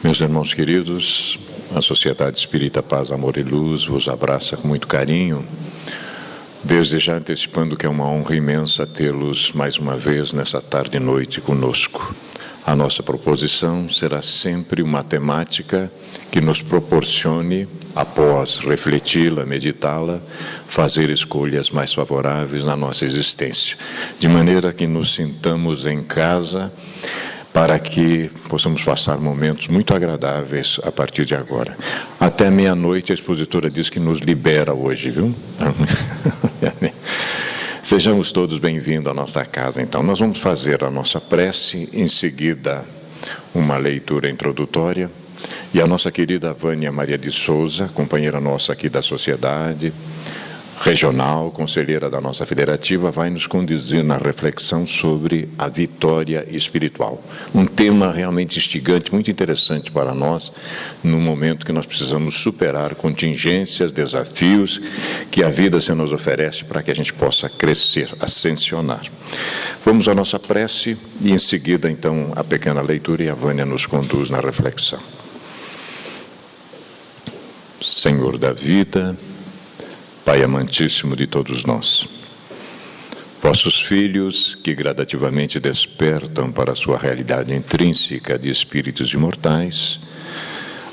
Meus irmãos queridos, a Sociedade Espírita Paz, Amor e Luz vos abraça com muito carinho, desde já antecipando que é uma honra imensa tê-los mais uma vez nessa tarde e noite conosco. A nossa proposição será sempre uma temática que nos proporcione, após refleti-la, meditá-la, fazer escolhas mais favoráveis na nossa existência, de maneira que nos sintamos em casa, para que possamos passar momentos muito agradáveis a partir de agora. Até meia-noite a expositora diz que nos libera hoje, viu? Sejamos todos bem-vindos à nossa casa. Então, nós vamos fazer a nossa prece, em seguida uma leitura introdutória, e a nossa querida Vânia Maria de Souza, companheira nossa aqui da Sociedade Regional, conselheira da nossa federativa, vai nos conduzir na reflexão sobre a vitória espiritual. Um tema realmente instigante, muito interessante para nós, no momento que nós precisamos superar contingências, desafios que a vida se nos oferece para que a gente possa crescer, ascensionar. Vamos à nossa prece e, em seguida, então, a pequena leitura e a Vânia nos conduz na reflexão. Senhor da vida, Pai amantíssimo de todos nós, vossos filhos que gradativamente despertam para a sua realidade intrínseca de espíritos imortais,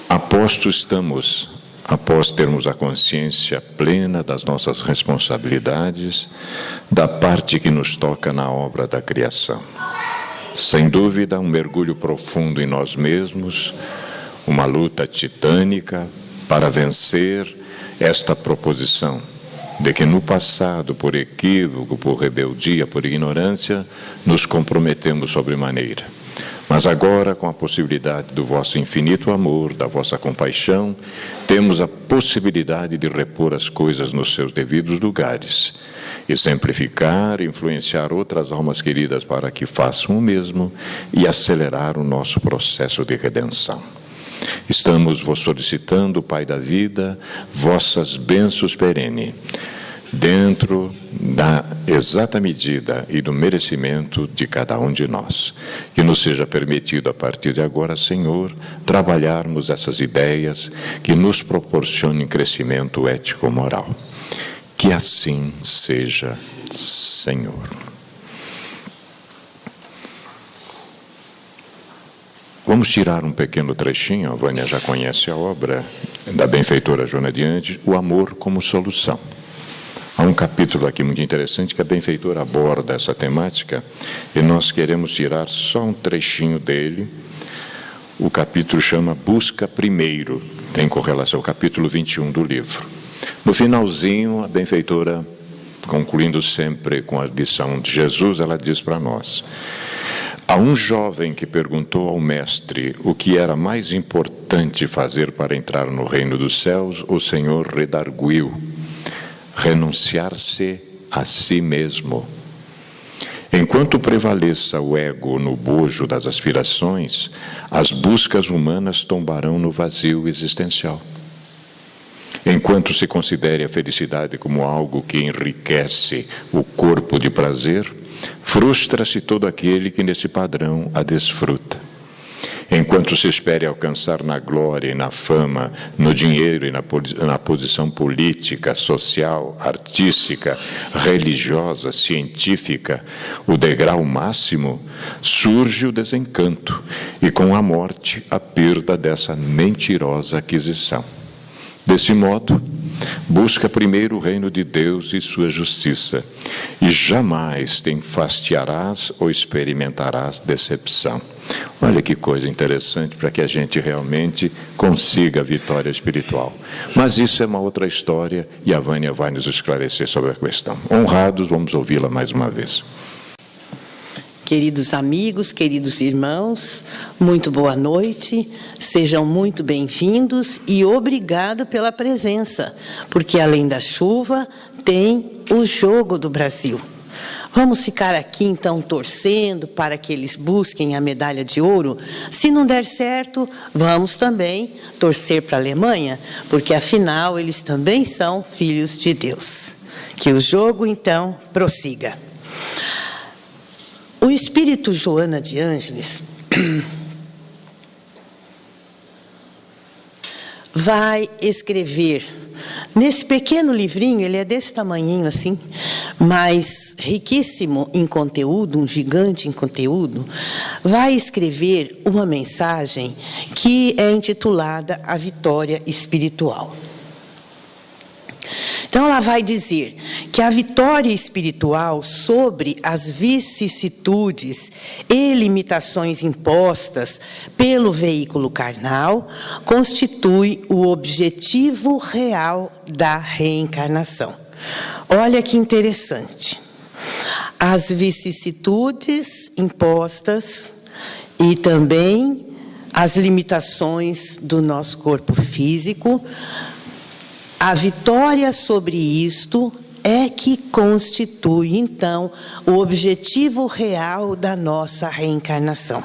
aposto estamos, após termos a consciência plena das nossas responsabilidades, da parte que nos toca na obra da criação. Sem dúvida, um mergulho profundo em nós mesmos, uma luta titânica para vencer esta proposição de que no passado, por equívoco, por rebeldia, por ignorância, nos comprometemos sobremaneira. Mas agora, com a possibilidade do vosso infinito amor, da vossa compaixão, temos a possibilidade de repor as coisas nos seus devidos lugares, exemplificar e influenciar outras almas queridas para que façam o mesmo e acelerar o nosso processo de redenção. Estamos vos solicitando, Pai da vida, vossas bênçãos perene, dentro da exata medida e do merecimento de cada um de nós. Que nos seja permitido, a partir de agora, Senhor, trabalharmos essas ideias que nos proporcionem crescimento ético-moral. Que assim seja, Senhor. Vamos tirar um pequeno trechinho, a Vânia já conhece a obra da benfeitora Joana de Ângeles, O Amor como Solução. Há um capítulo aqui muito interessante que a benfeitora aborda essa temática e nós queremos tirar só um trechinho dele. O capítulo chama Busca Primeiro, tem correlação ao capítulo 21 do livro. No finalzinho, a benfeitora, concluindo sempre com a lição de Jesus, ela diz para nós: há um jovem que perguntou ao mestre o que era mais importante fazer para entrar no reino dos céus. O Senhor redarguiu: renunciar-se a si mesmo. Enquanto prevaleça o ego no bojo das aspirações, as buscas humanas tombarão no vazio existencial. Enquanto se considere a felicidade como algo que enriquece o corpo de prazer, frustra-se todo aquele que nesse padrão a desfruta. Enquanto se espere alcançar na glória e na fama, no dinheiro e na posição política, social, artística, religiosa, científica, o degrau máximo, surge o desencanto e, com a morte, a perda dessa mentirosa aquisição. Desse modo, busca primeiro o reino de Deus e sua justiça, e jamais te enfastiarás ou experimentarás decepção. Olha que coisa interessante para que a gente realmente consiga a vitória espiritual. Mas isso é uma outra história e a Vânia vai nos esclarecer sobre a questão. Honrados, vamos ouvi-la mais uma vez. Queridos amigos, queridos irmãos, muito boa noite, sejam muito bem-vindos e obrigado pela presença, porque além da chuva, tem o Jogo do Brasil. Vamos ficar aqui, então, torcendo para que eles busquem a medalha de ouro? Se não der certo, vamos também torcer para a Alemanha, porque, afinal, eles também são filhos de Deus. Que o jogo, então, prossiga. O espírito Joana de Ângeles vai escrever nesse pequeno livrinho, ele é desse tamanhinho assim, mas riquíssimo em conteúdo, um gigante em conteúdo, vai escrever uma mensagem que é intitulada A Vitória Espiritual. Então, ela vai dizer que a vitória espiritual sobre as vicissitudes e limitações impostas pelo veículo carnal constitui o objetivo real da reencarnação. Olha que interessante. As vicissitudes impostas e também as limitações do nosso corpo físico, a vitória sobre isto é que constitui, então, o objetivo real da nossa reencarnação.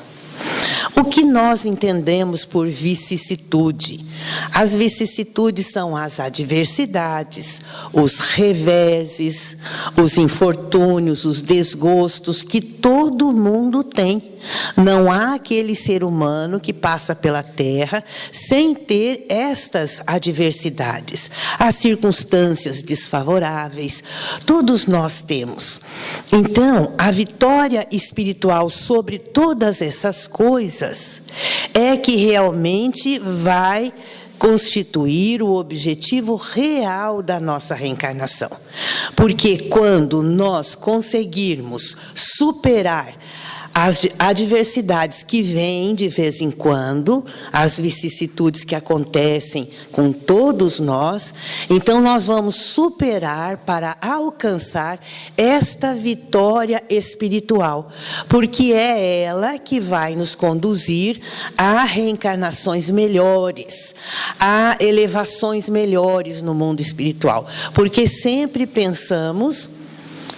O que nós entendemos por vicissitude? As vicissitudes são as adversidades, os reveses, os infortúnios, os desgostos que todo mundo tem. Não há aquele ser humano que passa pela Terra sem ter estas adversidades. As circunstâncias desfavoráveis, todos nós temos. Então, a vitória espiritual sobre todas essas coisas é que realmente vai constituir o objetivo real da nossa reencarnação. Porque quando nós conseguirmos superar as adversidades que vêm de vez em quando, as vicissitudes que acontecem com todos nós, então nós vamos superar para alcançar esta vitória espiritual, porque é ela que vai nos conduzir a reencarnações melhores, a elevações melhores no mundo espiritual, porque sempre pensamos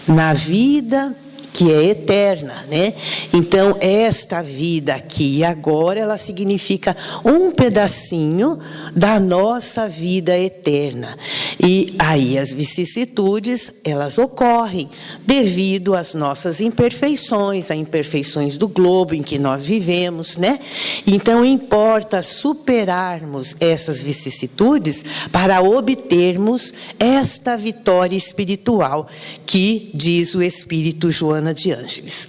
na vida que é eterna, né? Então, esta vida aqui e agora, ela significa um pedacinho da nossa vida eterna. E aí as vicissitudes, elas ocorrem devido às nossas imperfeições, às imperfeições do globo em que nós vivemos, né? Então, importa superarmos essas vicissitudes para obtermos esta vitória espiritual que diz o Espírito Joana de Ângeles.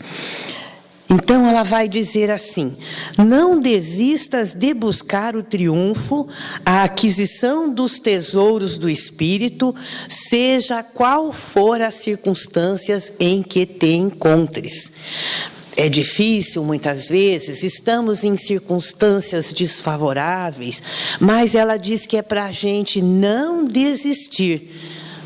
Então, ela vai dizer assim: não desistas de buscar o triunfo, a aquisição dos tesouros do Espírito, seja qual for as circunstâncias em que te encontres. É difícil, muitas vezes, estamos em circunstâncias desfavoráveis, mas ela diz que é para a gente não desistir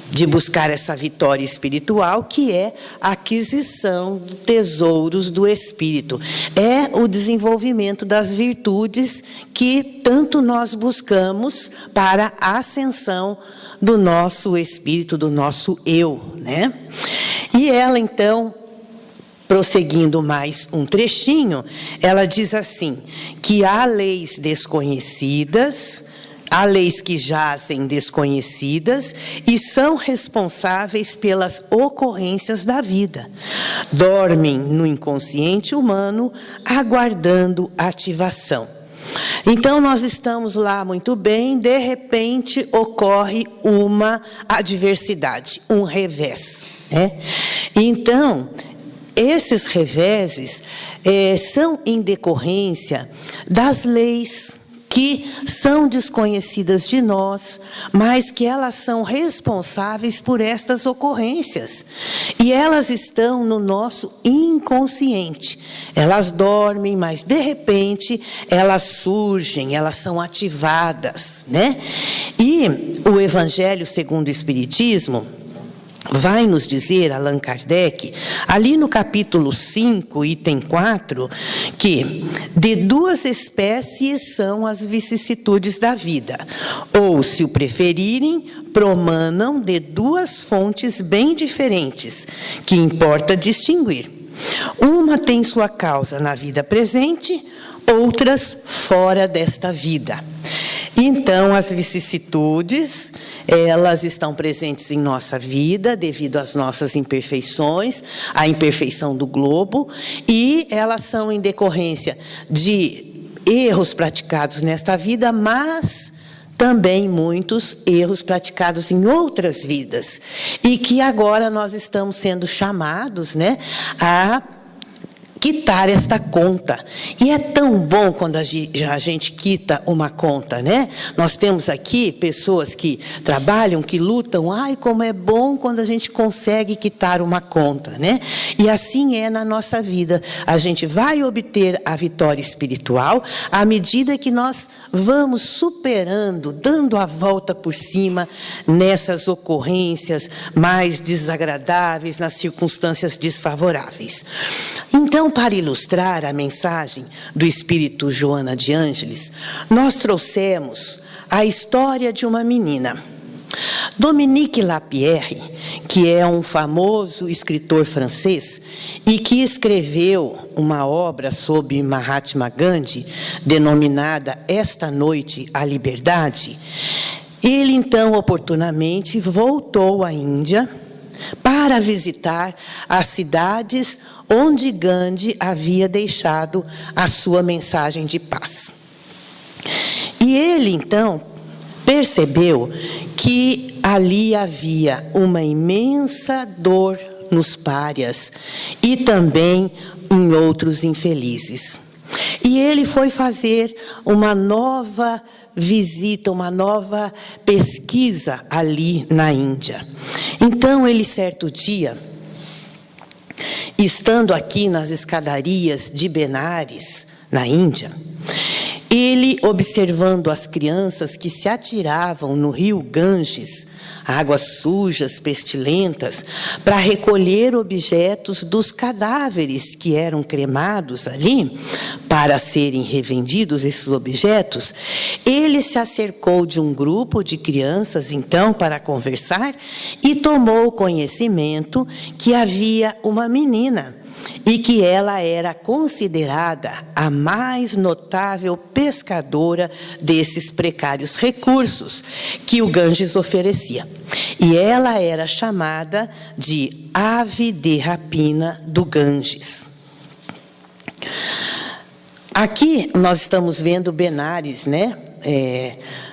de buscar essa vitória espiritual, que é a aquisição de tesouros do Espírito. É o desenvolvimento das virtudes que tanto nós buscamos para a ascensão do nosso espírito, do nosso eu, né? E ela, então, prosseguindo mais um trechinho, ela diz assim, que há leis desconhecidas, há leis que jazem desconhecidas e são responsáveis pelas ocorrências da vida. Dormem no inconsciente humano, aguardando ativação. Então, nós estamos lá muito bem, de repente ocorre uma adversidade, um revés, né? Então, esses reveses são em decorrência das leis que são desconhecidas de nós, mas que elas são responsáveis por estas ocorrências. E elas estão no nosso inconsciente. Elas dormem, mas de repente elas surgem, elas são ativadas, né? E o Evangelho segundo o Espiritismo vai nos dizer, Allan Kardec, ali no capítulo 5, item 4, que de duas espécies são as vicissitudes da vida, ou, se o preferirem, promanam de duas fontes bem diferentes, que importa distinguir. Uma tem sua causa na vida presente, outras fora desta vida. Então, as vicissitudes, elas estão presentes em nossa vida devido às nossas imperfeições, à imperfeição do globo, e elas são em decorrência de erros praticados nesta vida, mas também muitos erros praticados em outras vidas, e que agora nós estamos sendo chamados, né, a quitar esta conta. E é tão bom quando a gente quita uma conta, né? Nós temos aqui pessoas que trabalham, que lutam. Ai, como é bom quando a gente consegue quitar uma conta, né? E assim é na nossa vida. A gente vai obter a vitória espiritual à medida que nós vamos superando, dando a volta por cima nessas ocorrências mais desagradáveis, nas circunstâncias desfavoráveis. Então, para ilustrar a mensagem do Espírito Joana de Ângeles, nós trouxemos a história de uma menina. Dominique Lapierre, que é um famoso escritor francês e que escreveu uma obra sobre Mahatma Gandhi, denominada Esta Noite a Liberdade, ele então oportunamente voltou à Índia para visitar as cidades onde Gandhi havia deixado a sua mensagem de paz. E ele, então, percebeu que ali havia uma imensa dor nos párias e também em outros infelizes. E ele foi fazer uma nova visita, uma nova pesquisa ali na Índia. Então, ele, certo dia, estando aqui nas escadarias de Benares, na Índia, ele, observando as crianças que se atiravam no rio Ganges, águas sujas, pestilentas, para recolher objetos dos cadáveres que eram cremados ali, para serem revendidos esses objetos, ele se acercou de um grupo de crianças, então, para conversar, e tomou conhecimento que havia uma menina, e que ela era considerada a mais notável pescadora desses precários recursos que o Ganges oferecia. E ela era chamada de ave de rapina do Ganges. Aqui nós estamos vendo Benares, né?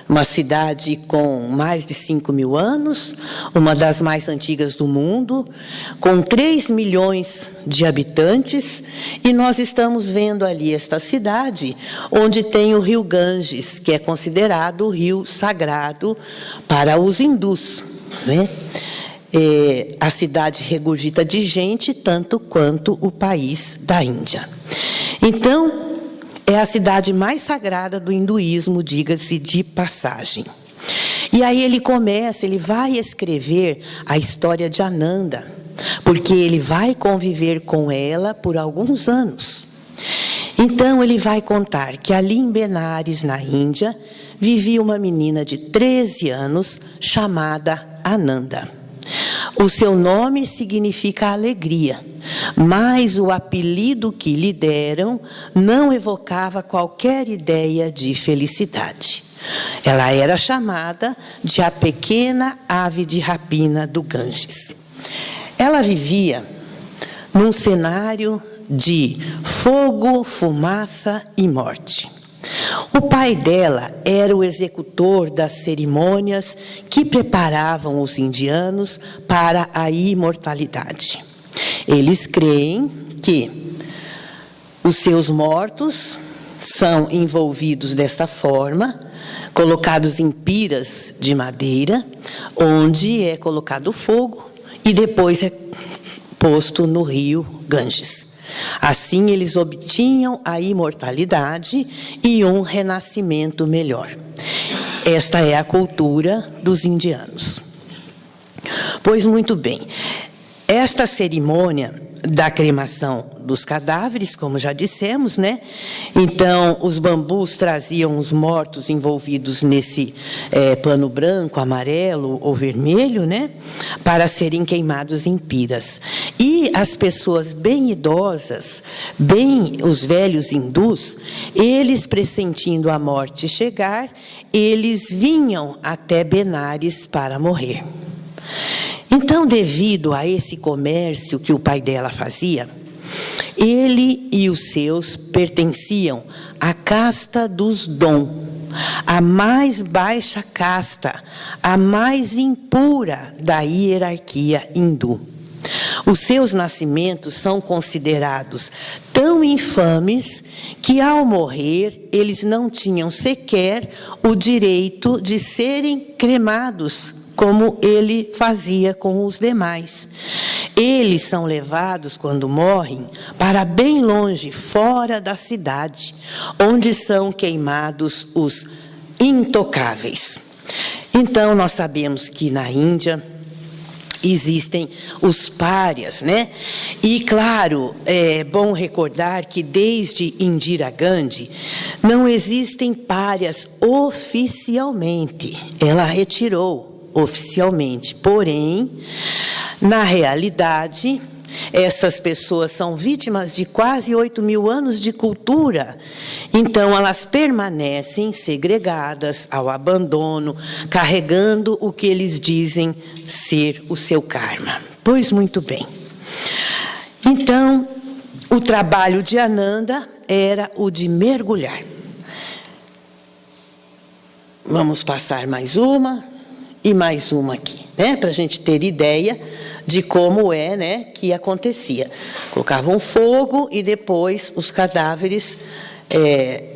Uma cidade com mais de 5.000 anos, uma das mais antigas do mundo, com 3 milhões de habitantes, e nós estamos vendo ali esta cidade, onde tem o rio Ganges, que é considerado o rio sagrado para os hindus, né? A cidade regurgita de gente, tanto quanto o país da Índia. Então, é a cidade mais sagrada do hinduísmo, diga-se de passagem. E aí ele vai escrever a história de Ananda, porque ele vai conviver com ela por alguns anos. Então ele vai contar que ali em Benares, na Índia, vivia uma menina de 13 anos chamada Ananda. O seu nome significa alegria, mas o apelido que lhe deram não evocava qualquer ideia de felicidade. Ela era chamada de a pequena ave de rapina do Ganges. Ela vivia num cenário de fogo, fumaça e morte. O pai dela era o executor das cerimônias que preparavam os indianos para a imortalidade. Eles creem que os seus mortos são envolvidos dessa forma, colocados em piras de madeira, onde é colocado fogo e depois é posto no rio Ganges. Assim, eles obtinham a imortalidade e um renascimento melhor. Esta é a cultura dos indianos. Pois muito bem, esta cerimônia da cremação dos cadáveres, como já dissemos, né? Então, os bambus traziam os mortos envolvidos nesse pano branco, amarelo ou vermelho, né? Para serem queimados em piras. E as pessoas bem idosas, os velhos hindus, eles, pressentindo a morte chegar, eles vinham até Benares para morrer. Então, devido a esse comércio que o pai dela fazia, ele e os seus pertenciam à casta dos Dom, a mais baixa casta, a mais impura da hierarquia hindu. Os seus nascimentos são considerados tão infames que, ao morrer, eles não tinham sequer o direito de serem cremados, como ele fazia com os demais. Eles são levados, quando morrem, para bem longe, fora da cidade, onde são queimados os intocáveis. Então, nós sabemos que na Índia existem os párias, né? E, claro, é bom recordar que desde Indira Gandhi não existem párias oficialmente. Ela retirou oficialmente. Porém, na realidade, essas pessoas são vítimas de quase 8.000 anos de cultura. Então, elas permanecem segregadas ao abandono, carregando o que eles dizem ser o seu karma. Pois muito bem. Então, o trabalho de Ananda era o de mergulhar. Vamos passar mais uma e mais uma aqui, né? Para a gente ter ideia de como é, né, que acontecia. Colocavam fogo e depois os cadáveres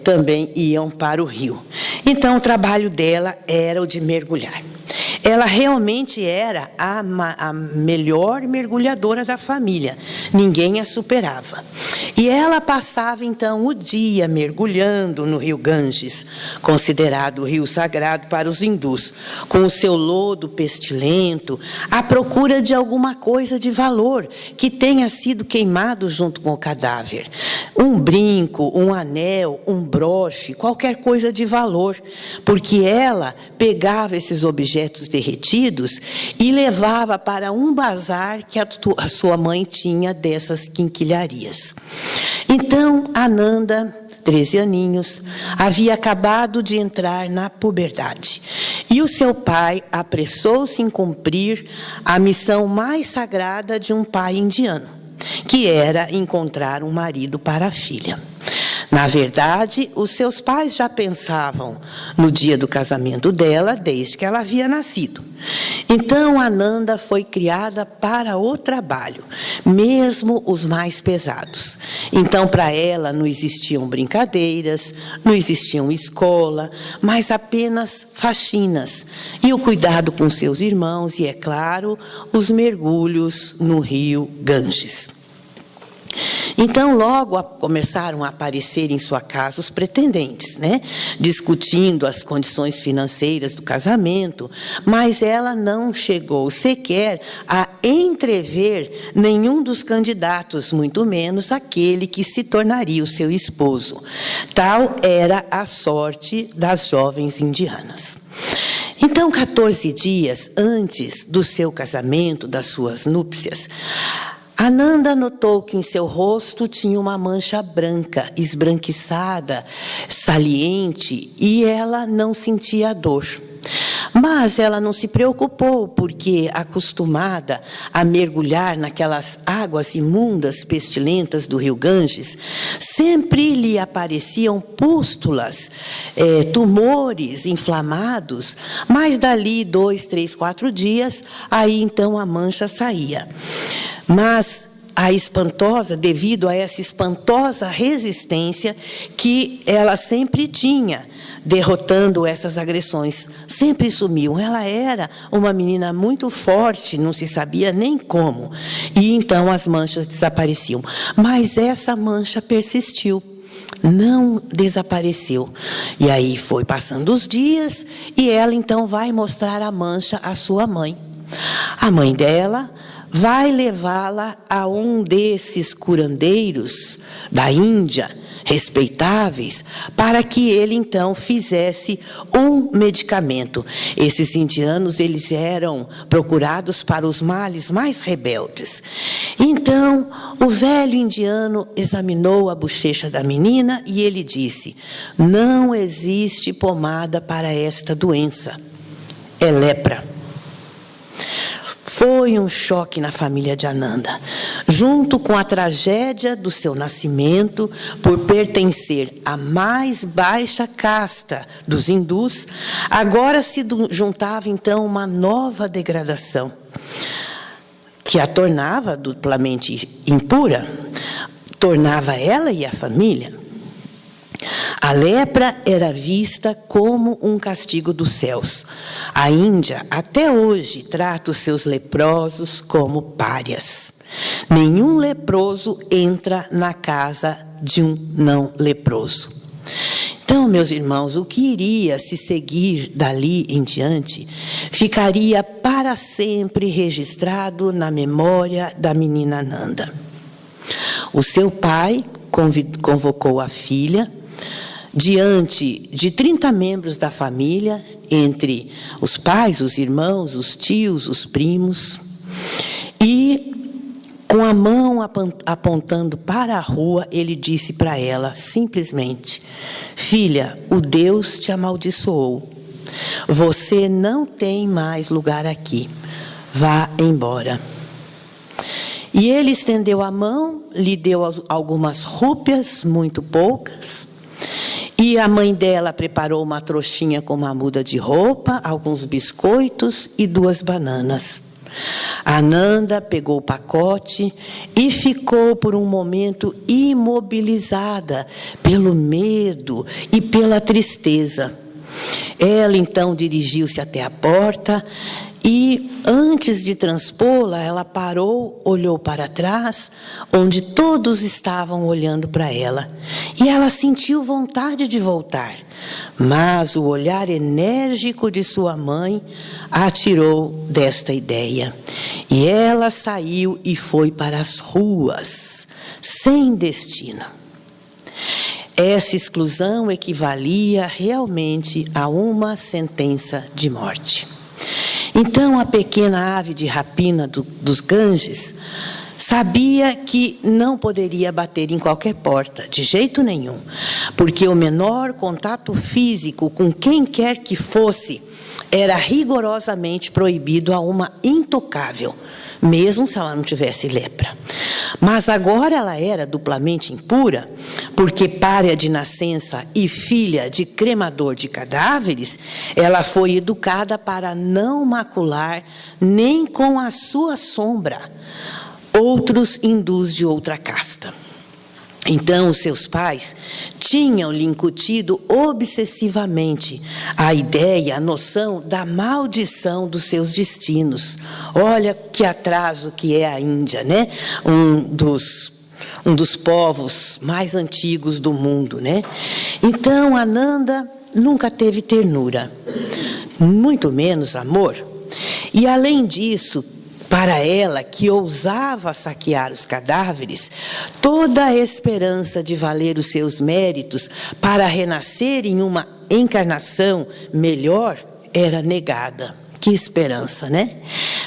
também iam para o rio. Então, o trabalho dela era o de mergulhar. Ela realmente era a melhor mergulhadora da família. Ninguém a superava. E ela passava, então, o dia mergulhando no rio Ganges, considerado o rio sagrado para os hindus, com o seu lodo pestilento, à procura de alguma coisa de valor que tenha sido queimado junto com o cadáver. Um brinco, um anel, um broche, qualquer coisa de valor, porque ela pegava esses objetos derretidos e levava para um bazar que a sua mãe tinha dessas quinquilharias. Então, Ananda, 13 aninhos, havia acabado de entrar na puberdade. E o seu pai apressou-se em cumprir a missão mais sagrada de um pai indiano, que era encontrar um marido para a filha. Na verdade, os seus pais já pensavam no dia do casamento dela, desde que ela havia nascido. Então, Ananda foi criada para o trabalho, mesmo os mais pesados. Então, para ela, não existiam brincadeiras, não existiam escola, mas apenas faxinas. E o cuidado com seus irmãos e, é claro, os mergulhos no rio Ganges. Então, logo começaram a aparecer em sua casa os pretendentes, né? Discutindo as condições financeiras do casamento, mas ela não chegou sequer a entrever nenhum dos candidatos, muito menos aquele que se tornaria o seu esposo. Tal era a sorte das jovens indianas. Então, 14 dias antes do seu casamento, das suas núpcias, Ananda notou que em seu rosto tinha uma mancha branca, esbranquiçada, saliente, e ela não sentia dor. Mas ela não se preocupou, porque, acostumada a mergulhar naquelas águas imundas, pestilentas do rio Ganges, sempre lhe apareciam pústulas, tumores inflamados, mas dali 2, 3, 4 dias, aí então a mancha saía. Mas devido a essa espantosa resistência que ela sempre tinha, derrotando essas agressões, sempre sumiam. Ela era uma menina muito forte, não se sabia nem como, e então as manchas desapareciam. Mas essa mancha persistiu, não desapareceu. E aí foi passando os dias, e ela então vai mostrar a mancha à sua mãe. A mãe dela vai levá-la a um desses curandeiros da Índia, respeitáveis, para que ele, então, fizesse um medicamento. Esses indianos, eles eram procurados para os males mais rebeldes. Então, o velho indiano examinou a bochecha da menina e ele disse: não existe pomada para esta doença. É lepra. Foi um choque na família de Ananda, junto com a tragédia do seu nascimento por pertencer à mais baixa casta dos hindus. Agora se juntava então uma nova degradação, que a tornava duplamente impura, tornava ela e a família. A lepra era vista como um castigo dos céus. A Índia, até hoje, trata os seus leprosos como párias. Nenhum leproso entra na casa de um não leproso. Então, meus irmãos, o que iria se seguir dali em diante ficaria para sempre registrado na memória da menina Nanda. O seu pai convocou a filha diante de 30 membros da família, entre os pais, os irmãos, os tios, os primos, e com a mão apontando para a rua, ele disse para ela, simplesmente: filha, o Deus te amaldiçoou. Você não tem mais lugar aqui. Vá embora. E ele estendeu a mão, lhe deu algumas rúpias, muito poucas, e a mãe dela preparou uma trouxinha com uma muda de roupa, alguns biscoitos e 2 bananas. Ananda pegou o pacote e ficou por um momento imobilizada pelo medo e pela tristeza. Ela então dirigiu-se até a porta e, antes de transpô-la, ela parou, olhou para trás, onde todos estavam olhando para ela. E ela sentiu vontade de voltar, mas o olhar enérgico de sua mãe a tirou desta ideia. E ela saiu e foi para as ruas, sem destino. Essa exclusão equivalia realmente a uma sentença de morte. Então, a pequena ave de rapina dos Ganges sabia que não poderia bater em qualquer porta, de jeito nenhum, porque o menor contato físico com quem quer que fosse era rigorosamente proibido a uma intocável, mesmo se ela não tivesse lepra. Mas agora ela era duplamente impura, porque pária de nascença e filha de cremador de cadáveres, ela foi educada para não macular nem com a sua sombra outros hindus de outra casta. Então, os seus pais tinham-lhe incutido obsessivamente a ideia, a noção da maldição dos seus destinos. Olha que atraso que é a Índia, né? Um dos povos mais antigos do mundo, né? Então, Ananda nunca teve ternura, muito menos amor. E, além disso, para ela, que ousava saquear os cadáveres, toda a esperança de valer os seus méritos para renascer em uma encarnação melhor era negada. Que esperança, né?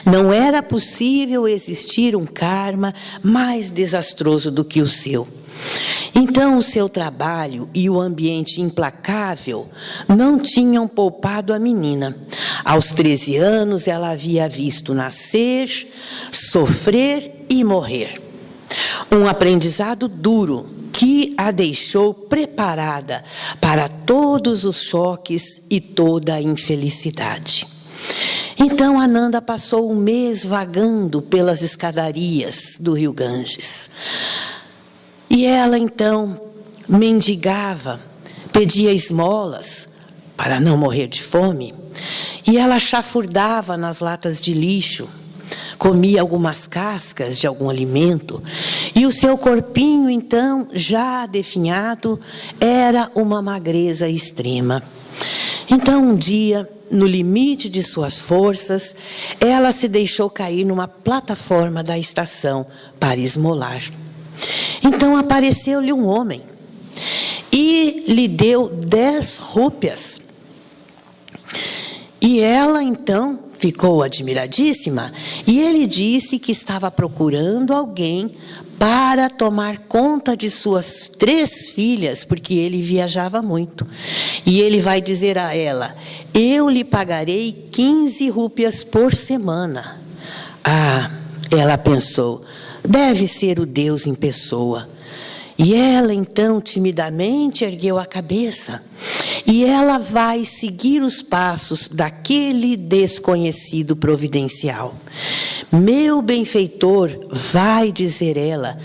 Não era possível existir um karma mais desastroso do que o seu. Então, o seu trabalho e o ambiente implacável não tinham poupado a menina. Aos 13 anos, ela havia visto nascer, sofrer e morrer. Um aprendizado duro que a deixou preparada para todos os choques e toda a infelicidade. Então, Ananda passou um mês vagando pelas escadarias do rio Ganges. E ela, então, mendigava, pedia esmolas para não morrer de fome. E ela chafurdava nas latas de lixo, comia algumas cascas de algum alimento. E o seu corpinho, então, já definhado, era uma magreza extrema. Então, um dia, no limite de suas forças, ela se deixou cair numa plataforma da estação para esmolar. Então apareceu-lhe um homem e lhe deu 10 rúpias. E ela então ficou admiradíssima e ele disse que estava procurando alguém para tomar conta de suas 3 filhas, porque ele viajava muito. E ele vai dizer a ela: eu lhe pagarei 15 rúpias por semana. Ela pensou, deve ser o Deus em pessoa. E ela, então, timidamente ergueu a cabeça. E ela vai seguir os passos daquele desconhecido providencial. Meu benfeitor, vai dizer ela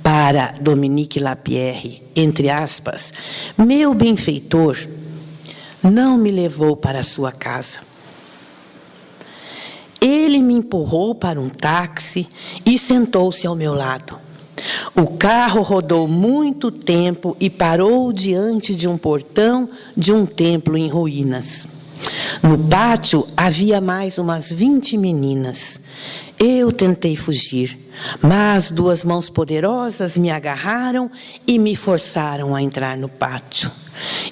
para Dominique Lapierre, entre aspas, meu benfeitor não me levou para a sua casa. Ele me empurrou para um táxi e sentou-se ao meu lado. O carro rodou muito tempo e parou diante de um portão de um templo em ruínas. No pátio havia mais umas 20 meninas. Eu tentei fugir, mas 2 mãos poderosas me agarraram e me forçaram a entrar no pátio.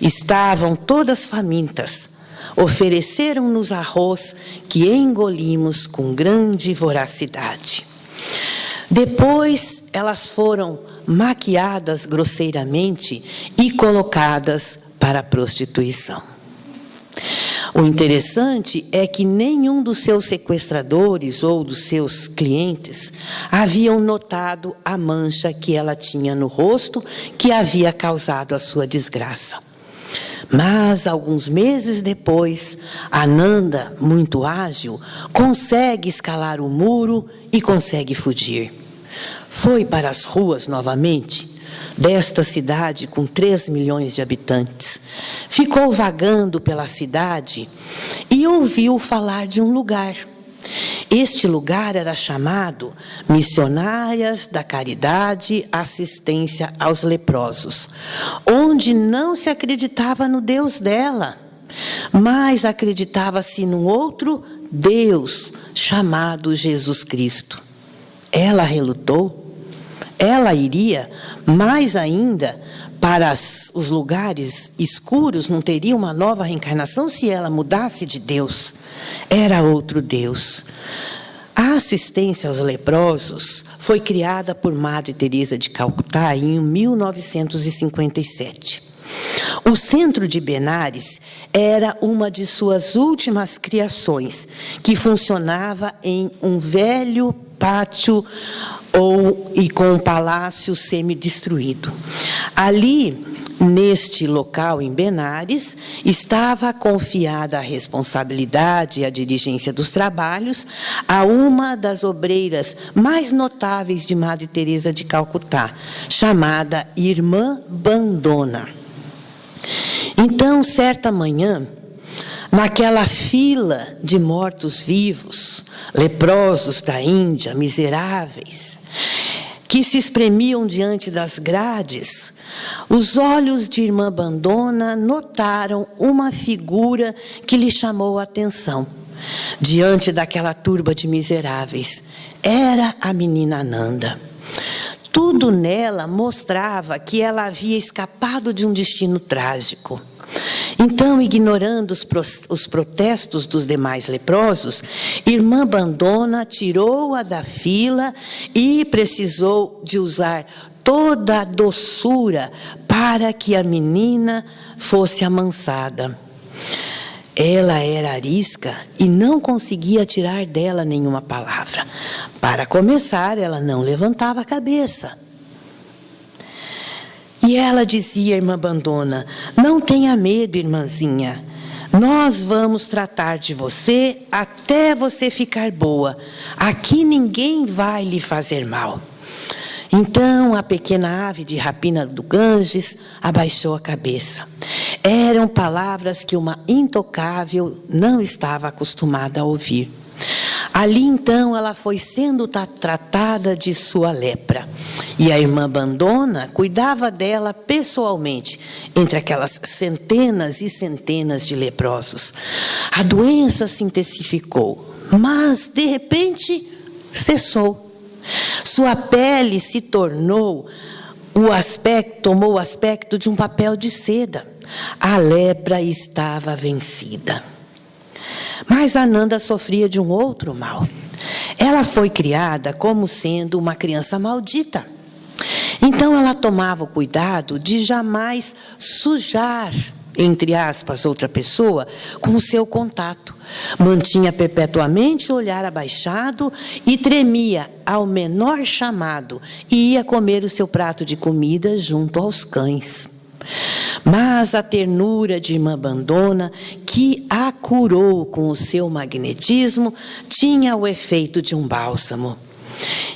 Estavam todas famintas. Ofereceram-nos arroz que engolimos com grande voracidade. Depois, elas foram maquiadas grosseiramente e colocadas para a prostituição. O interessante é que nenhum dos seus sequestradores ou dos seus clientes haviam notado a mancha que ela tinha no rosto que havia causado a sua desgraça. Mas, alguns meses depois, Ananda, muito ágil, consegue escalar o muro e consegue fugir. Foi para as ruas novamente desta cidade com 3 milhões de habitantes. Ficou vagando pela cidade e ouviu falar de um lugar. Este lugar era chamado Missionárias da Caridade Assistência aos Leprosos, onde não se acreditava no Deus dela, mas acreditava-se num outro Deus chamado Jesus Cristo. Ela relutou. Ela iria mais ainda para os lugares escuros, não teria uma nova reencarnação se ela mudasse de Deus. Era outro Deus. A assistência aos leprosos foi criada por Madre Teresa de Calcutá em 1957. O centro de Benares era uma de suas últimas criações, que funcionava em um velho pátio e com um palácio semidestruído. Ali, neste local em Benares, estava confiada a responsabilidade e a dirigência dos trabalhos a uma das obreiras mais notáveis de Madre Teresa de Calcutá, chamada Irmã Bandona. Então, certa manhã, naquela fila de mortos-vivos, leprosos da Índia, miseráveis, que se espremiam diante das grades, os olhos de Irmã Bandona notaram uma figura que lhe chamou a atenção. Diante daquela turba de miseráveis, era a menina Ananda. Tudo nela mostrava que ela havia escapado de um destino trágico. Então, ignorando os protestos dos demais leprosos, Irmã Bandona tirou-a da fila e precisou de usar toda a doçura para que a menina fosse amansada. Ela era arisca e não conseguia tirar dela nenhuma palavra. Para começar, ela não levantava a cabeça. E ela dizia, Irmã Bandona, não tenha medo, irmãzinha. Nós vamos tratar de você até você ficar boa. Aqui ninguém vai lhe fazer mal. Então, a pequena ave de rapina do Ganges abaixou a cabeça. Eram palavras que uma intocável não estava acostumada a ouvir. Ali, então, ela foi sendo tratada de sua lepra. E a Irmã Bandona cuidava dela pessoalmente, entre aquelas centenas e centenas de leprosos. A doença se intensificou, mas, de repente, cessou. Sua pele se tomou o aspecto de um papel de seda. A lepra estava vencida. Mas Ananda sofria de um outro mal. Ela foi criada como sendo uma criança maldita. Então ela tomava o cuidado de jamais sujar entre aspas, outra pessoa, com o seu contato. Mantinha perpetuamente o olhar abaixado e tremia ao menor chamado e ia comer o seu prato de comida junto aos cães. Mas a ternura de irmã Bandona, que a curou com o seu magnetismo, tinha o efeito de um bálsamo.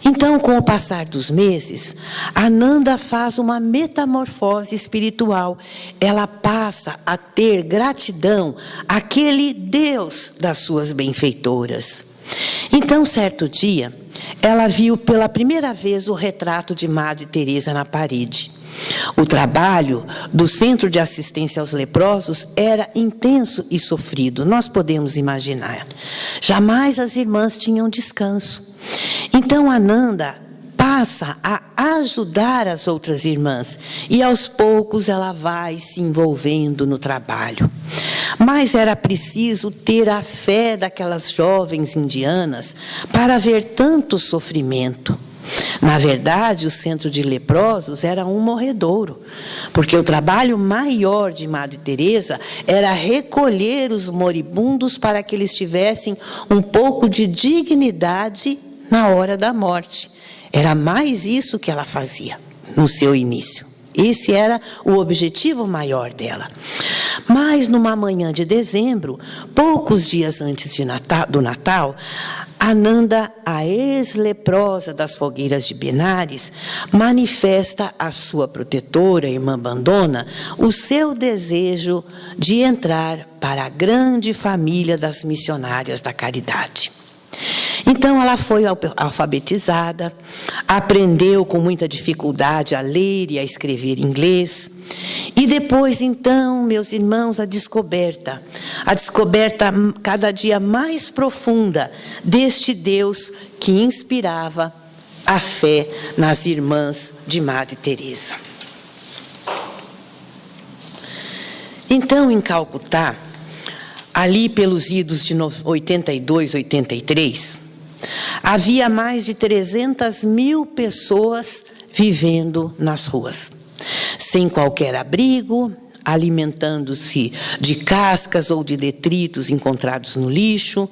Então, com o passar dos meses, Ananda faz uma metamorfose espiritual. Ela passa a ter gratidão àquele Deus das suas benfeitoras. Então, certo dia, ela viu pela primeira vez o retrato de Madre Teresa na parede. O trabalho do Centro de Assistência aos Leprosos era intenso e sofrido, nós podemos imaginar. Jamais as irmãs tinham descanso. Então, Ananda passa a ajudar as outras irmãs e, aos poucos, ela vai se envolvendo no trabalho. Mas era preciso ter a fé daquelas jovens indianas para ver tanto sofrimento. Na verdade, o centro de leprosos era um morredouro, porque o trabalho maior de Madre Teresa era recolher os moribundos para que eles tivessem um pouco de dignidade na hora da morte. Era mais isso que ela fazia no seu início. Esse era o objetivo maior dela. Mas, numa manhã de dezembro, poucos dias antes do Natal, Ananda, a ex-leprosa das fogueiras de Benares, manifesta à sua protetora, a irmã Bandona, o seu desejo de entrar para a grande família das missionárias da caridade. Então, ela foi alfabetizada, aprendeu com muita dificuldade a ler e a escrever inglês. E depois, então, meus irmãos, a descoberta cada dia mais profunda deste Deus que inspirava a fé nas irmãs de Madre Teresa. Então, em Calcutá, ali pelos idos de 82, 83, havia mais de 300 mil pessoas vivendo nas ruas, sem qualquer abrigo, alimentando-se de cascas ou de detritos encontrados no lixo.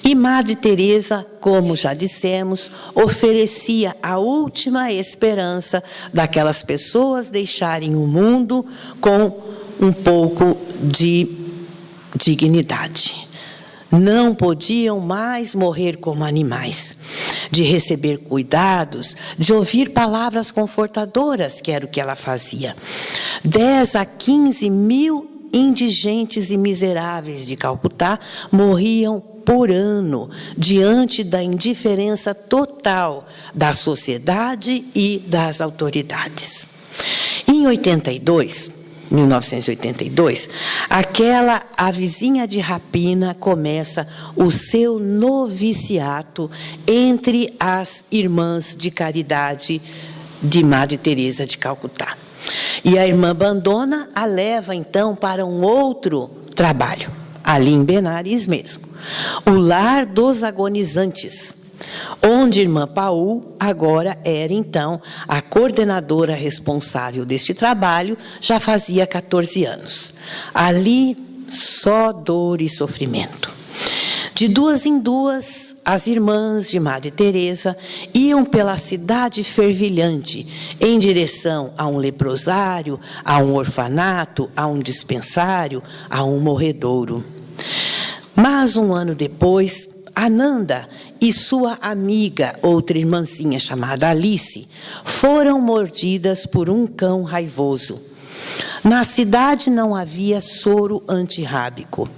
E Madre Teresa, como já dissemos, oferecia a última esperança daquelas pessoas deixarem o mundo com um pouco de dignidade. Não podiam mais morrer como animais, de receber cuidados, de ouvir palavras confortadoras, que era o que ela fazia. 10 a 15 mil indigentes e miseráveis de Calcutá morriam por ano, diante da indiferença total da sociedade e das autoridades. Em 1982, a vizinha de Rapina começa o seu noviciato entre as irmãs de caridade de Madre Teresa de Calcutá. E a irmã Bandona a leva, então, para um outro trabalho, ali em Benares mesmo, o Lar dos Agonizantes, onde a irmã Paul agora era, então, a coordenadora responsável deste trabalho, já fazia 14 anos. Ali, só dor e sofrimento. De duas em duas, as irmãs de Madre Teresa iam pela cidade fervilhante, em direção a um leprosário, a um orfanato, a um dispensário, a um morredouro. Mas, um ano depois, Ananda e sua amiga, outra irmãzinha chamada Alice, foram mordidas por um cão raivoso. Na cidade não havia soro antirrábico.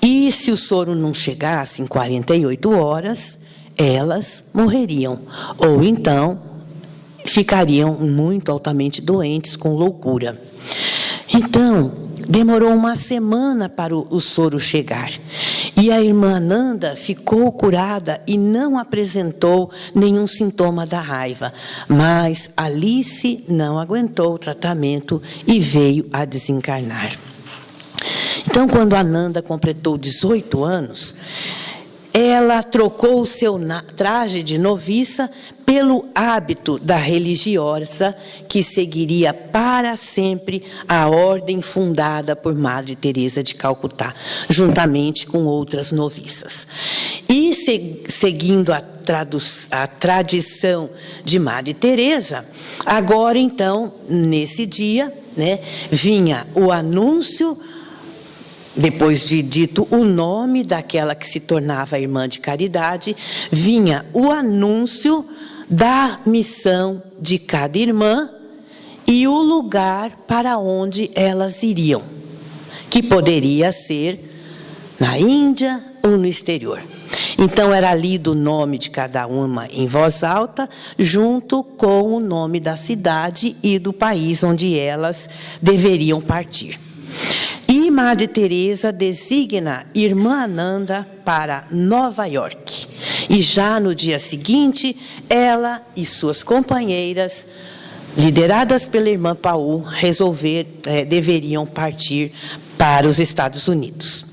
E se o soro não chegasse em 48 horas, elas morreriam. Ou então, ficariam muito altamente doentes com loucura. Então, demorou uma semana para o soro chegar. E a irmã Ananda ficou curada e não apresentou nenhum sintoma da raiva. Mas Alice não aguentou o tratamento e veio a desencarnar. Então, quando Ananda completou 18 anos, ela trocou o seu traje de noviça pelo hábito da religiosa que seguiria para sempre a ordem fundada por Madre Teresa de Calcutá, juntamente com outras noviças. E seguindo a tradição de Madre Teresa, agora então, nesse dia, né, vinha o anúncio. Depois de dito o nome daquela que se tornava irmã de caridade, vinha o anúncio da missão de cada irmã e o lugar para onde elas iriam, que poderia ser na Índia ou no exterior. Então, era lido o nome de cada uma em voz alta, junto com o nome da cidade e do país onde elas deveriam partir. E Madre Teresa designa Irmã Ananda para Nova York. E já no dia seguinte, ela e suas companheiras, lideradas pela Irmã Paul, deveriam partir para os Estados Unidos.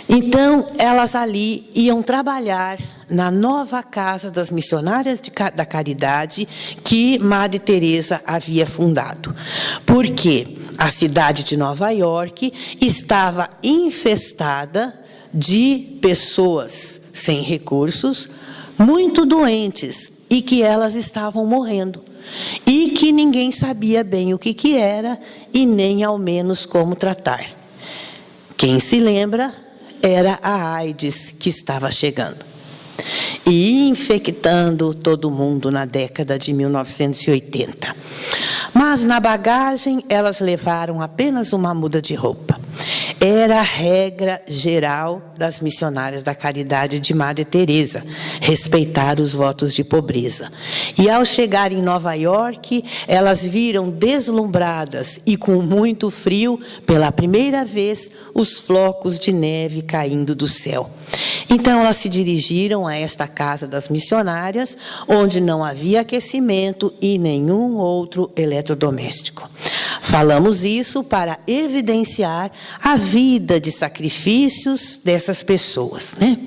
Então, elas ali iam trabalhar na nova casa das missionárias da caridade que Madre Teresa havia fundado. Porque a cidade de Nova York estava infestada de pessoas sem recursos, muito doentes, e que elas estavam morrendo. E que ninguém sabia bem o que era e nem ao menos como tratar. Quem se lembra era a AIDS que estava chegando e infectando todo mundo na década de 1980. Mas na bagagem elas levaram apenas uma muda de roupa. Era a regra geral das missionárias da caridade de Madre Teresa, respeitar os votos de pobreza. E ao chegar em Nova York, elas viram deslumbradas e com muito frio, pela primeira vez, os flocos de neve caindo do céu. Então elas se dirigiram a esta casa das missionárias, onde não havia aquecimento e nenhum outro eletrodoméstico. Falamos isso para evidenciar a vida de sacrifícios dessas pessoas, né?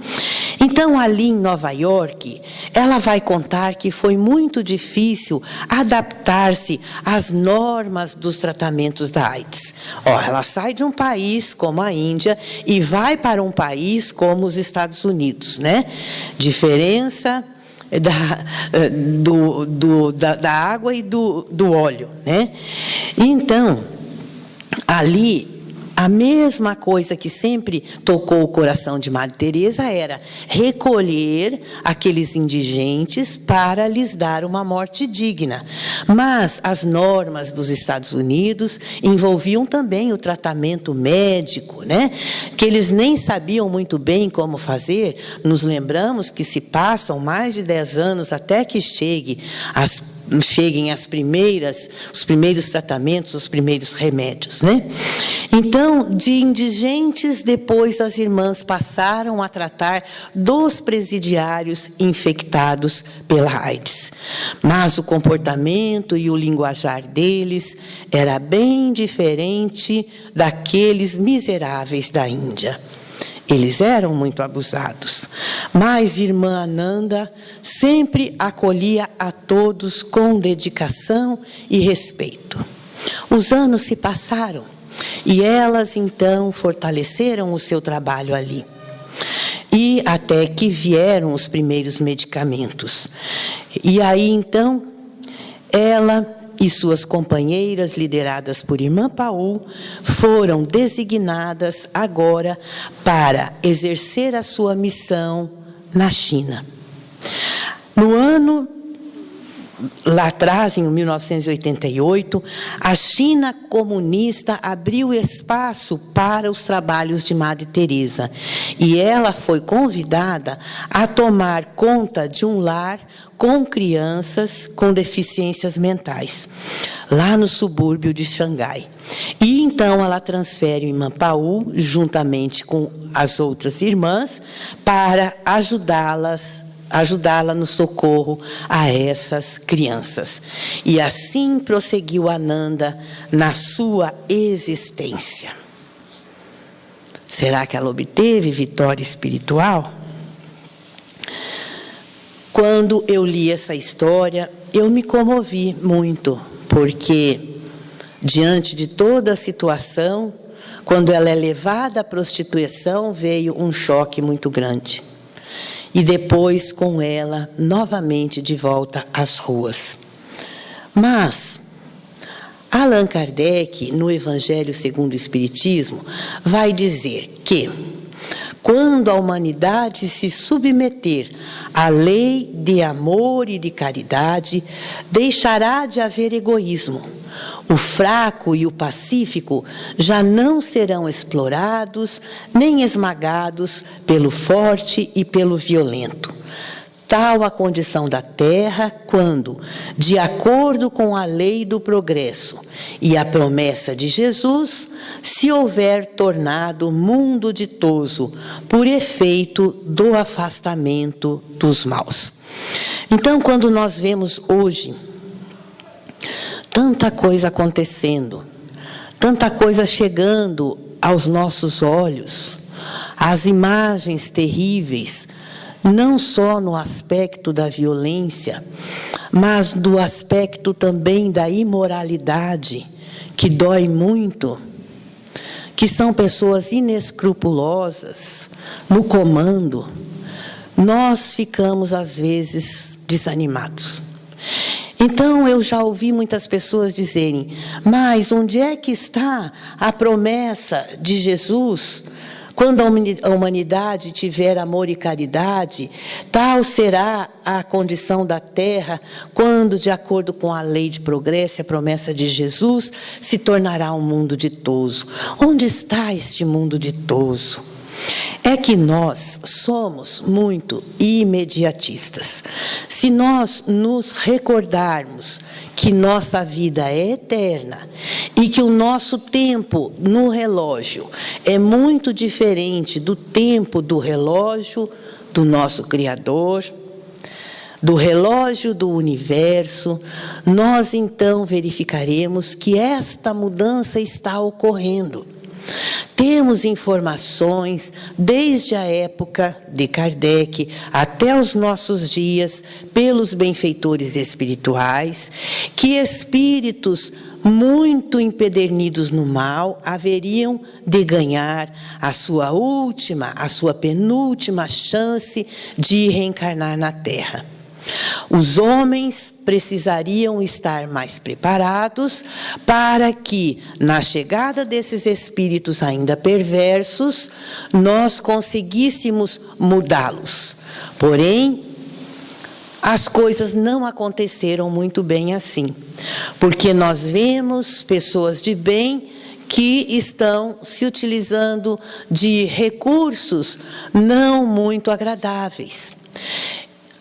Então, ali em Nova York, ela vai contar que foi muito difícil adaptar-se às normas dos tratamentos da AIDS. Ela sai de um país como a Índia e vai para um país como os Estados Unidos, né? Diferença da água e do óleo, né? Então, ali, a mesma coisa que sempre tocou o coração de Madre Teresa era recolher aqueles indigentes para lhes dar uma morte digna. Mas as normas dos Estados Unidos envolviam também o tratamento médico, né? Que eles nem sabiam muito bem como fazer. Nos lembramos que se passam mais de 10 anos até que cheguem os primeiros tratamentos, os primeiros remédios, né? Então, de indigentes, depois as irmãs passaram a tratar dos presidiários infectados pela AIDS. Mas o comportamento e o linguajar deles era bem diferente daqueles miseráveis da Índia. Eles eram muito abusados, mas Irmã Ananda sempre acolhia a todos com dedicação e respeito. Os anos se passaram e elas, então, fortaleceram o seu trabalho ali. E até que vieram os primeiros medicamentos. E aí, então, ela e suas companheiras, lideradas por Irmã Paul, foram designadas agora para exercer a sua missão na China. No ano, lá atrás, em 1988, a China comunista abriu espaço para os trabalhos de Madre Teresa, e ela foi convidada a tomar conta de um lar com crianças com deficiências mentais, lá no subúrbio de Xangai. E então ela transfere a Irmã Paul, juntamente com as outras irmãs, para ajudá-la no socorro a essas crianças. E assim prosseguiu Ananda na sua existência. Será que ela obteve vitória espiritual? quando eu li essa história, eu me comovi muito, porque diante de toda a situação, quando ela é levada à prostituição, veio um choque muito grande. E depois, com ela, novamente de volta às ruas. Mas Allan Kardec, no Evangelho segundo o Espiritismo, vai dizer que quando a humanidade se submeter à lei de amor e de caridade, deixará de haver egoísmo. O fraco e o pacífico já não serão explorados nem esmagados pelo forte e pelo violento. Tal a condição da Terra quando, de acordo com a lei do progresso e a promessa de Jesus, se houver tornado mundo ditoso por efeito do afastamento dos maus. Então, quando nós vemos hoje tanta coisa acontecendo, tanta coisa chegando aos nossos olhos, as imagens terríveis, não só no aspecto da violência, mas do aspecto também da imoralidade, que dói muito, que são pessoas inescrupulosas no comando, nós ficamos, às vezes, desanimados. Então, eu já ouvi muitas pessoas dizerem, mas onde é que está a promessa de Jesus? Quando a humanidade tiver amor e caridade, tal será a condição da Terra, quando, de acordo com a lei de progresso e a promessa de Jesus, se tornará um mundo ditoso. Onde está este mundo ditoso? É que nós somos muito imediatistas. Se nós nos recordarmos que nossa vida é eterna e que o nosso tempo no relógio é muito diferente do tempo do relógio do nosso Criador, do relógio do universo, nós então verificaremos que esta mudança está ocorrendo. Temos informações desde a época de Kardec até os nossos dias, pelos benfeitores espirituais, que espíritos muito empedernidos no mal haveriam de ganhar a sua penúltima chance de reencarnar na Terra. Os homens precisariam estar mais preparados para que, na chegada desses espíritos ainda perversos, nós conseguíssemos mudá-los. Porém, as coisas não aconteceram muito bem assim, porque nós vemos pessoas de bem que estão se utilizando de recursos não muito agradáveis.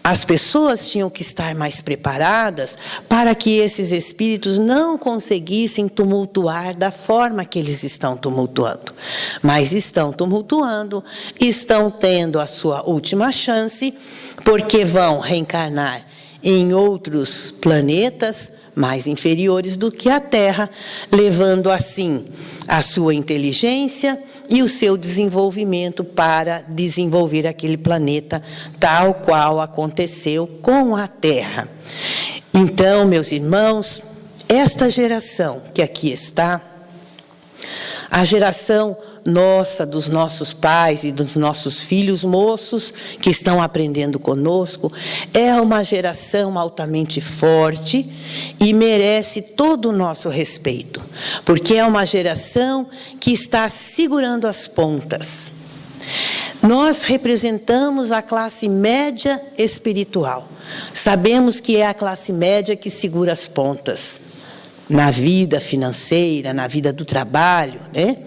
As pessoas tinham que estar mais preparadas para que esses espíritos não conseguissem tumultuar da forma que eles estão tumultuando. Mas estão tumultuando, estão tendo a sua última chance, porque vão reencarnar em outros planetas mais inferiores do que a Terra, levando assim a sua inteligência e o seu desenvolvimento para desenvolver aquele planeta, tal qual aconteceu com a Terra. Então, meus irmãos, esta geração que aqui está, a geração nossa, dos nossos pais e dos nossos filhos moços que estão aprendendo conosco, é uma geração altamente forte e merece todo o nosso respeito, porque é uma geração que está segurando as pontas. Nós representamos a classe média espiritual. Sabemos que é a classe média que segura as pontas na vida financeira, na vida do trabalho, né?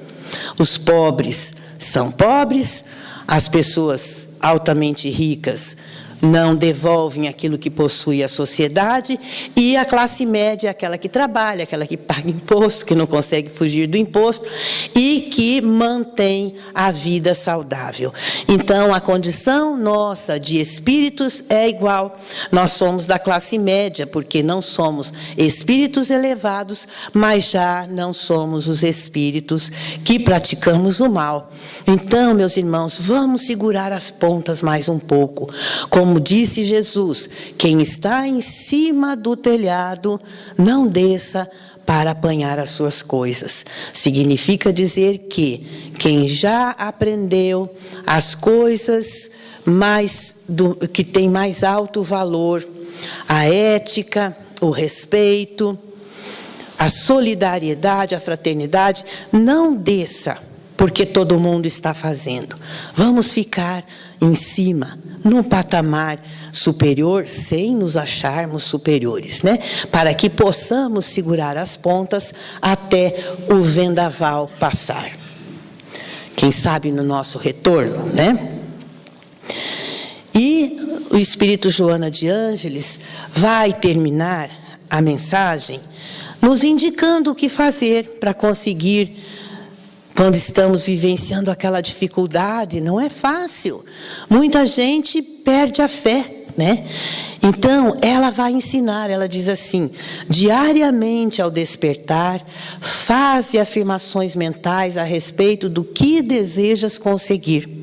Os pobres são pobres, as pessoas altamente ricas não devolvem aquilo que possui a sociedade, e a classe média é aquela que trabalha, aquela que paga imposto, que não consegue fugir do imposto e que mantém a vida saudável. Então, a condição nossa de espíritos é igual. Nós somos da classe média, porque não somos espíritos elevados, mas já não somos os espíritos que praticamos o mal. Então, meus irmãos, vamos segurar as pontas mais um pouco. Como Como disse Jesus, quem está em cima do telhado, não desça para apanhar as suas coisas. Significa dizer que quem já aprendeu as coisas que tem mais alto valor, a ética, o respeito, a solidariedade, a fraternidade, não desça, porque todo mundo está fazendo. Vamos ficar em cima, num patamar superior, sem nos acharmos superiores, né? Para que possamos segurar as pontas até o vendaval passar. Quem sabe no nosso retorno, né? E o Espírito Joana de Ângeles vai terminar a mensagem nos indicando o que fazer para conseguir, quando estamos vivenciando aquela dificuldade. Não é fácil. Muita gente perde a fé, né? Então, ela vai ensinar, ela diz assim: diariamente ao despertar, faze afirmações mentais a respeito do que desejas conseguir.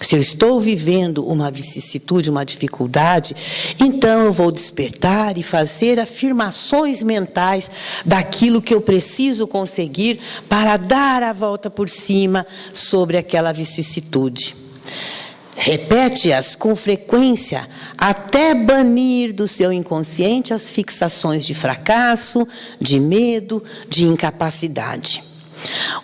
Se eu estou vivendo uma vicissitude, uma dificuldade, então eu vou despertar e fazer afirmações mentais daquilo que eu preciso conseguir para dar a volta por cima sobre aquela vicissitude. Repete-as com frequência até banir do seu inconsciente as fixações de fracasso, de medo, de incapacidade.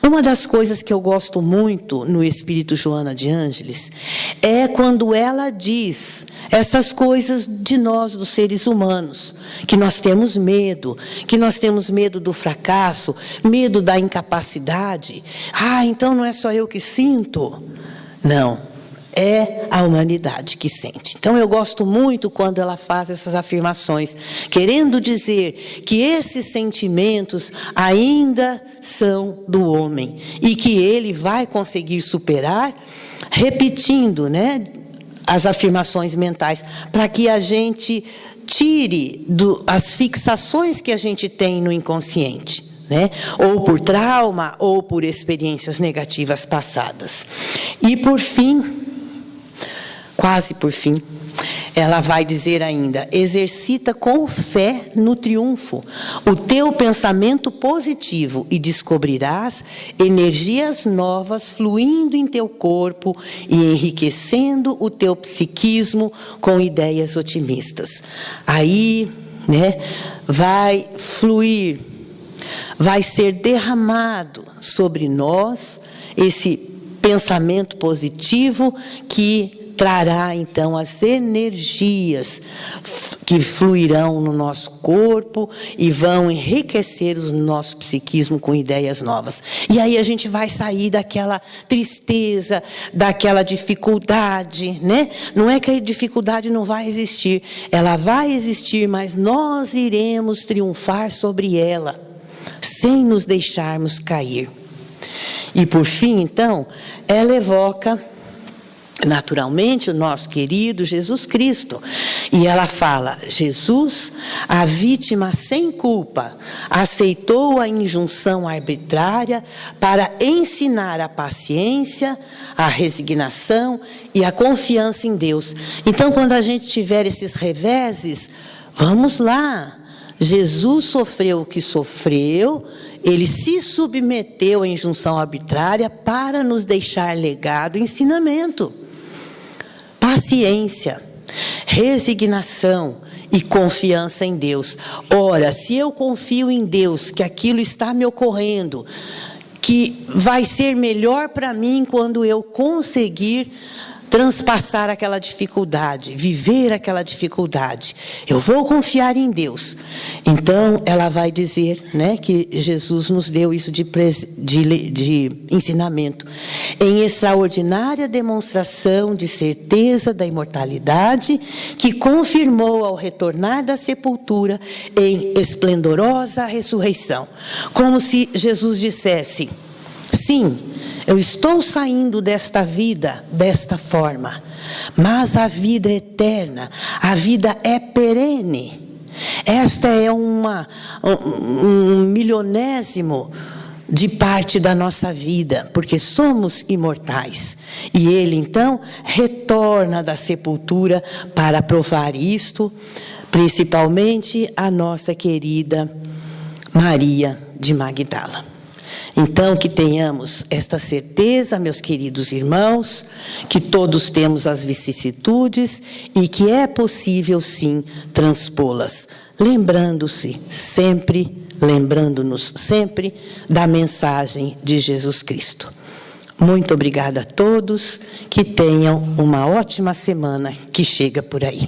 Uma das coisas que eu gosto muito no Espírito Joana de Ângeles é quando ela diz essas coisas de nós, dos seres humanos, que nós temos medo do fracasso, medo da incapacidade. Então não é só eu que sinto. Não. É a humanidade que sente. Então, eu gosto muito quando ela faz essas afirmações, querendo dizer que esses sentimentos ainda são do homem e que ele vai conseguir superar, repetindo, né, as afirmações mentais, para que a gente tire as fixações que a gente tem no inconsciente, né? Ou por trauma, ou por experiências negativas passadas. E, por fim, quase por fim, ela vai dizer ainda: exercita com fé no triunfo o teu pensamento positivo e descobrirás energias novas fluindo em teu corpo e enriquecendo o teu psiquismo com ideias otimistas. Aí, né, vai fluir, vai ser derramado sobre nós esse pensamento positivo que trará, então, as energias que fluirão no nosso corpo e vão enriquecer o nosso psiquismo com ideias novas. E aí a gente vai sair daquela tristeza, daquela dificuldade, né? Não é que a dificuldade não vai existir, ela vai existir, mas nós iremos triunfar sobre ela, sem nos deixarmos cair. E, por fim, então, ela evoca naturalmente o nosso querido Jesus Cristo. E ela fala: Jesus, a vítima sem culpa, aceitou a injunção arbitrária para ensinar a paciência, a resignação e a confiança em Deus. Então, quando a gente tiver esses reveses, vamos lá. Jesus sofreu o que sofreu, ele se submeteu à injunção arbitrária para nos deixar legado e ensinamento. Paciência, resignação e confiança em Deus. Ora, se eu confio em Deus, que aquilo está me ocorrendo, que vai ser melhor para mim quando eu conseguir transpassar aquela dificuldade, viver aquela dificuldade, eu vou confiar em Deus. Então, ela vai dizer, né, que Jesus nos deu isso de ensinamento. Em extraordinária demonstração de certeza da imortalidade, que confirmou ao retornar da sepultura em esplendorosa ressurreição. Como se Jesus dissesse: sim, eu estou saindo desta vida desta forma, mas a vida é eterna, a vida é perene. Esta é um milionésimo de parte da nossa vida, porque somos imortais. E ele, então, retorna da sepultura para provar isto, principalmente a nossa querida Maria de Magdala. Então, que tenhamos esta certeza, meus queridos irmãos, que todos temos as vicissitudes e que é possível, sim, transpô-las, lembrando-nos sempre da mensagem de Jesus Cristo. Muito obrigada a todos, que tenham uma ótima semana que chega por aí.